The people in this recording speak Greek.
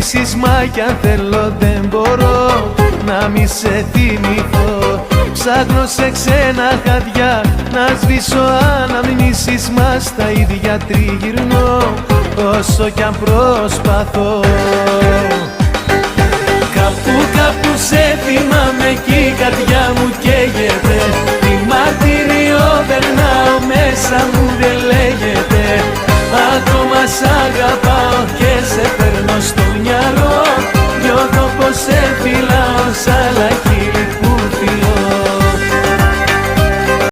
λύσεις, μα κι αν θέλω δεν μπορώ να μη σε θυμηθώ. Ψάχνω σε ξένα χαδιά να σβήσω αναμνήσεις, μα στα ίδια τριγυρνώ όσο κι αν προσπαθώ. Κάπου σε θυμάμαι κι η καρδιά μου καίγεται, τι μαρτύριο περνάω μέσα μου δεν